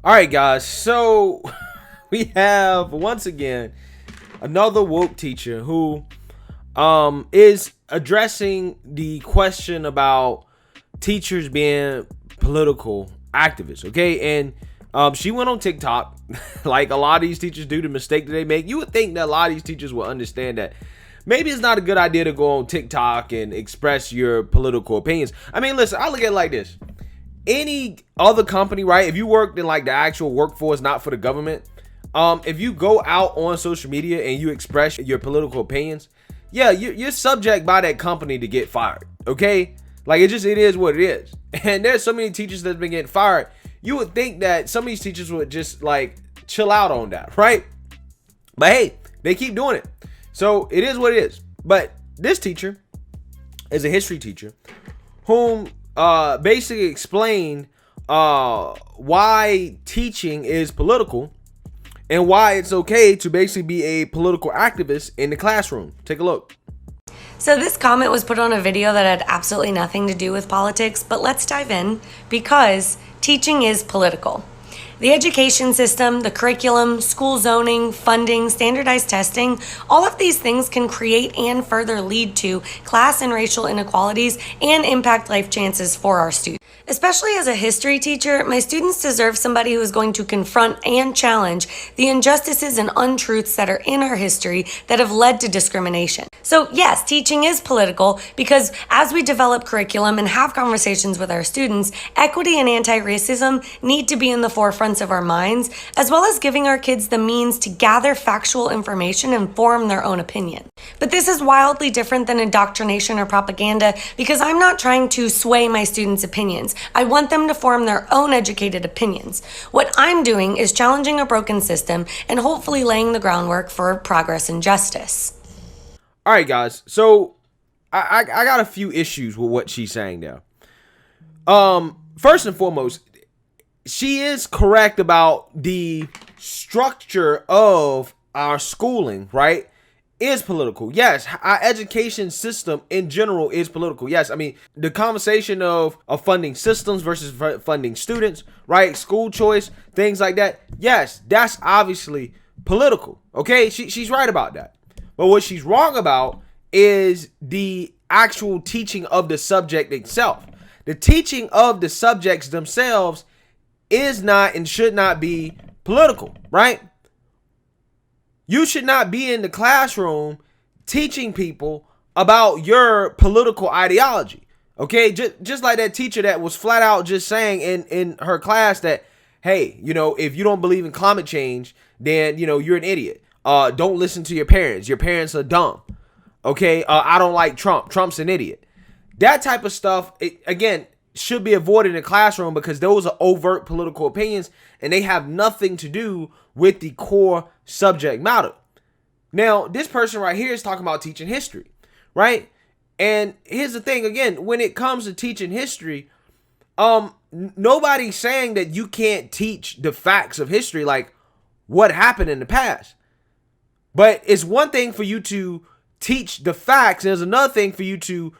All right, guys. So we have once again another woke teacher who is addressing the question about teachers being political activists. Okay, and she went on TikTok like a lot of these teachers do. The mistake that they make, you would think that a lot of these teachers will understand that maybe it's not a good idea to go on TikTok and express your political opinions. I mean, listen, I look at it like this. Any other company, right? If you worked in like the actual workforce, not for the government, if you go out on social media and you express your political opinions, yeah, you're subject by that company to get fired. Okay, like it is what it is. And there's so many teachers that's been getting fired. You would think that some of these teachers would just like chill out on that, right? But hey, they keep doing it. So it is what it is. But this teacher is a history teacher whom basically explained why teaching is political and why it's okay to basically be a political activist in the classroom. Take a look. So this comment was put on a video that had absolutely nothing to do with politics, but let's dive in because teaching is political. The education system, the curriculum, school zoning, funding, standardized testing, all of these things can create and further lead to class and racial inequalities and impact life chances for our students. Especially as a history teacher, my students deserve somebody who is going to confront and challenge the injustices and untruths that are in our history that have led to discrimination. So yes, teaching is political because as we develop curriculum and have conversations with our students, equity and anti-racism need to be in the forefronts of our minds, as well as giving our kids the means to gather factual information and form their own opinion. But this is wildly different than indoctrination or propaganda because I'm not trying to sway my students' opinions. I want them to form their own educated opinions. What I'm doing is challenging a broken system and hopefully laying the groundwork for progress and justice. All right, guys. So I got a few issues with what she's saying there. First and foremost, she is correct about the structure of our schooling, right? Is political. Yes, our education system in general is political. Yes, I mean, the conversation of funding systems versus funding students, right? School choice, things like that. Yes, that's obviously political. Okay, she's right about that. But what she's wrong about is the actual teaching of the subject itself. The teaching of the subjects themselves is not and should not be political, right? You should not be in the classroom teaching people about your political ideology. Okay, just like that teacher that was flat out just saying in her class that, hey, if you don't believe in climate change, then you're an idiot. Don't listen to your parents. Your parents are dumb. Okay, I don't like Trump. Trump's an idiot. That type of stuff, again, should be avoided in the classroom because those are overt political opinions and they have nothing to do with the core subject matter. Now, this person right here is talking about teaching history, right? And here's the thing, again, when it comes to teaching history, nobody's saying that you can't teach the facts of history, like what happened in the past. But it's one thing for you to teach the facts, and there's another thing for you to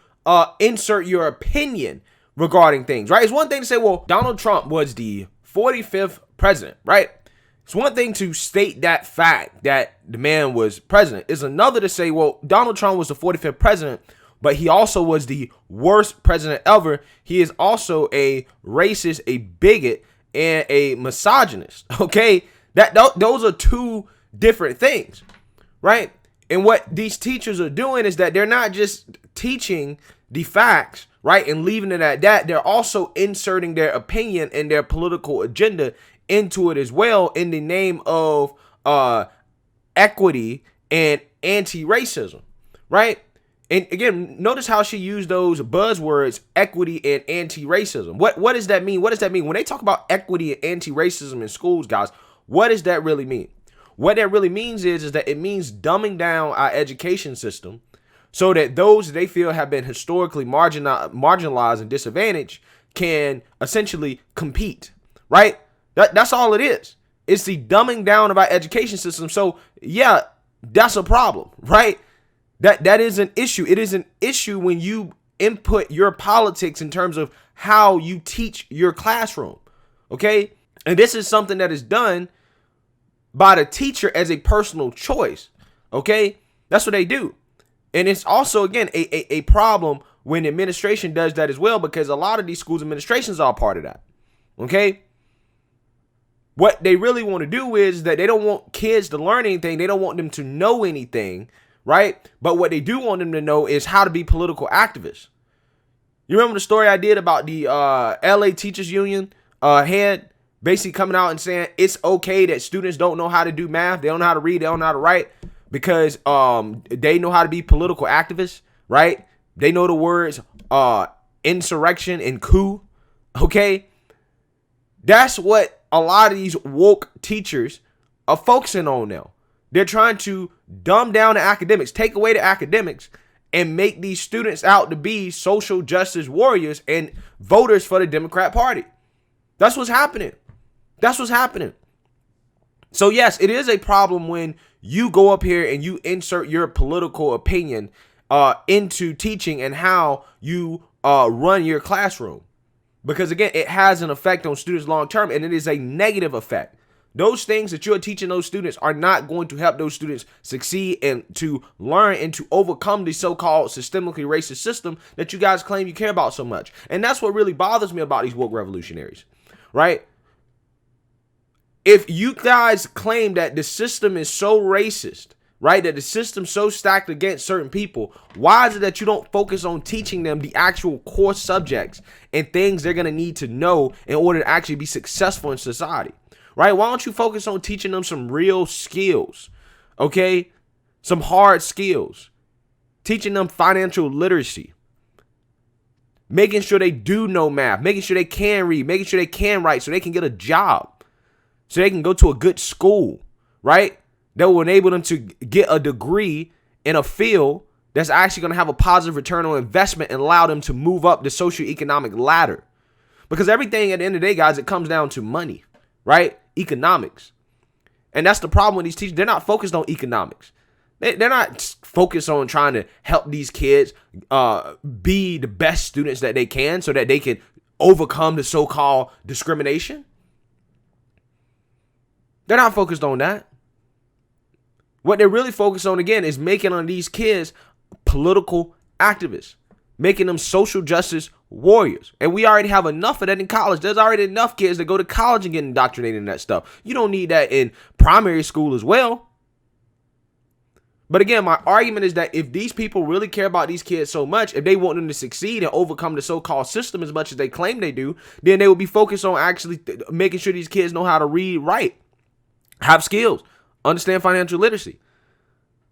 insert your opinion regarding things, right? It's one thing to say, well, Donald Trump was the 45th president, right? It's one thing to state that fact that the man was president. It's another to say, well, Donald Trump was the 45th president, but he also was the worst president ever. He is also a racist, a bigot, and a misogynist, okay? Those are two different things, right? And what these teachers are doing is that they're not just teaching the facts, right, and leaving it at that. They're also inserting their opinion and their political agenda into it as well in the name of equity and anti-racism, right? And again, notice how she used those buzzwords, equity and anti-racism. What does that mean? What does that mean? When they talk about equity and anti-racism in schools, guys, what does that really mean? What that really means is that it means dumbing down our education system so that those they feel have been historically marginalized and disadvantaged can essentially compete, right? That's all it is. It's the dumbing down of our education system. So yeah, that's a problem, right? That is an issue. It is an issue when you input your politics in terms of how you teach your classroom. Okay? And this is something that is done by the teacher as a personal choice. Okay? That's what they do. And it's also, again, a problem when the administration does that as well, because a lot of these schools administrations are a part of that. Okay? What they really want to do is that they don't want kids to learn anything. They don't want them to know anything, right? But what they do want them to know is how to be political activists. You remember the story I did about the LA Teachers Union head basically coming out and saying it's okay that students don't know how to do math, they don't know how to read, they don't know how to write, because they know how to be political activists, right? They know the words insurrection and coup, okay? That's what a lot of these woke teachers are focusing on now. They're trying to dumb down the academics, take away the academics, and make these students out to be social justice warriors and voters for the Democrat Party. That's what's happening. That's what's happening. So yes, it is a problem when you go up here and you insert your political opinion into teaching and how you run your classroom. Because again, it has an effect on students long term, and it is a negative effect. Those things that you're teaching those students are not going to help those students succeed and to learn and to overcome the so-called systemically racist system that you guys claim you care about so much. And that's what really bothers me about these woke revolutionaries, right? If you guys claim that the system is so racist, right, that the system's so stacked against certain people, why is it that you don't focus on teaching them the actual core subjects and things they're going to need to know in order to actually be successful in society? Right? Why don't you focus on teaching them some real skills? Okay? Some hard skills. Teaching them financial literacy. Making sure they do know math. Making sure they can read. Making sure they can write so they can get a job. So they can go to a good school. Right? That will enable them to get a degree in a field that's actually going to have a positive return on investment and allow them to move up the socioeconomic ladder. Because everything at the end of the day, guys, it comes down to money. Right? Economics. And that's the problem with these teachers. They're not focused on economics. They're not focused on trying to help these kids be the best students that they can so that they can overcome the so-called discrimination. They're not focused on that. What they're really focused on, again, is making on these kids political activists. Making them social justice warriors. And we already have enough of that in college. There's already enough kids that go to college and get indoctrinated in that stuff. You don't need that in primary school as well. But again, my argument is that if these people really care about these kids so much, if they want them to succeed and overcome the so-called system as much as they claim they do, then they will be focused on actually making sure these kids know how to read, write, have skills, understand financial literacy.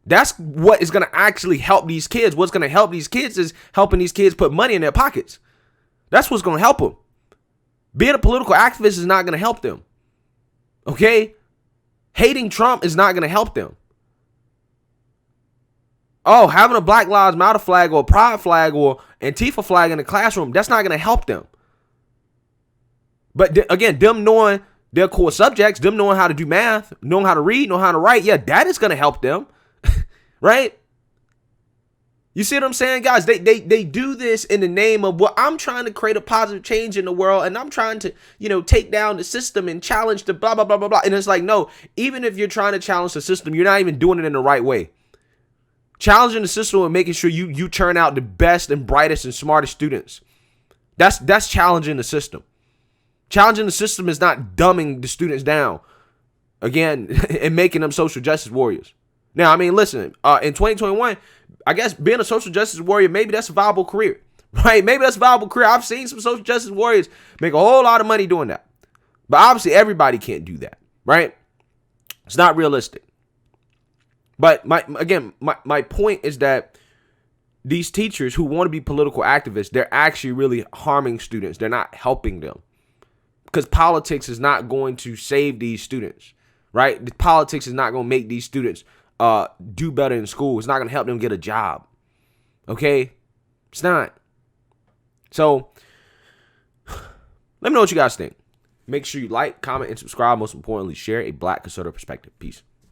That's what is going to actually help these kids. What's going to help these kids is helping these kids put money in their pockets. That's what's going to help them. Being a political activist is not going to help them. Okay? Hating Trump is not going to help them. Oh, having a Black Lives Matter flag or a Pride flag or Antifa flag in the classroom, that's not going to help them. But again, them knowing their core subjects, them knowing how to do math, knowing how to read, knowing how to write, yeah, that is going to help them. Right? You see what I'm saying, guys? They do this in the name of, well, I'm trying to create a positive change in the world and I'm trying to, take down the system and challenge the blah, blah, blah, blah, blah. And it's like, no, even if you're trying to challenge the system, you're not even doing it in the right way. Challenging the system and making sure you turn out the best and brightest and smartest students. That's challenging the system. Challenging the system is not dumbing the students down, again, and making them social justice warriors. Now, I mean, listen, in 2021, I guess being a social justice warrior, maybe that's a viable career, right? Maybe that's a viable career. I've seen some social justice warriors make a whole lot of money doing that. But obviously, everybody can't do that, right? It's not realistic. But my point is that these teachers who want to be political activists, they're actually really harming students. They're not helping them. Because politics is not going to save these students, right? The politics is not going to make these students do better in school. It's not going to help them get a job. Okay? It's not. So, let me know what you guys think. Make sure you like, comment, and subscribe. Most importantly, share a Black conservative perspective. Peace.